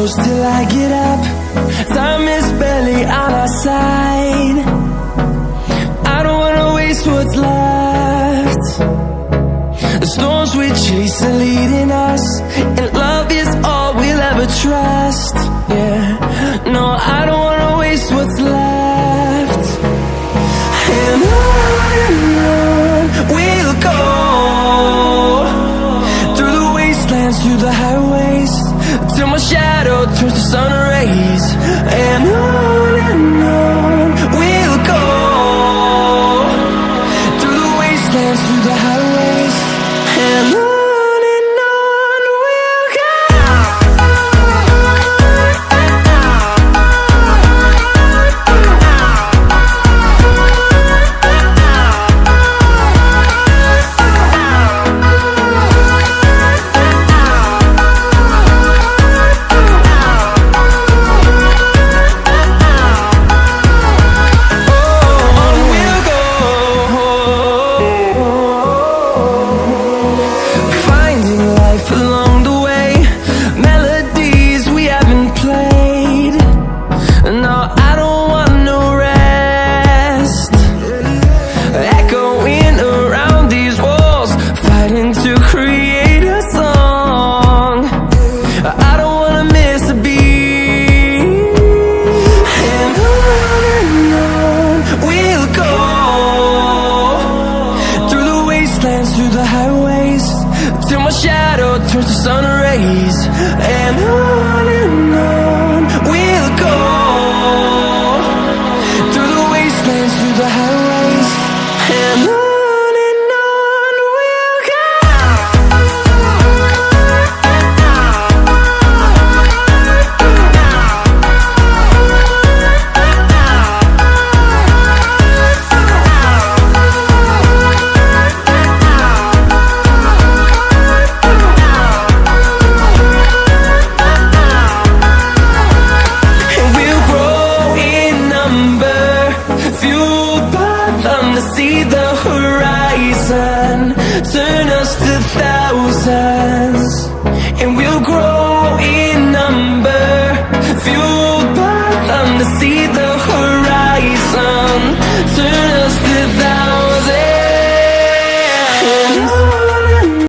close till I get up. Time is barely on our side. I don't wanna waste what's left. The storms we chase are leading us, and love is all we'll ever trust. Yeah, no, I don't wanna waste what's left. And on we'll go, through the wastelands, through the highways, till my shadow turns to sun rays. And on we'll go, through the wastelands, through the highways, and on we'll go. Through the highways, till my shadow turns to sun rays. And on we'll go, through the wastelands, through the highways, and on we'll go. To see the horizon turn us to thousands, and we'll grow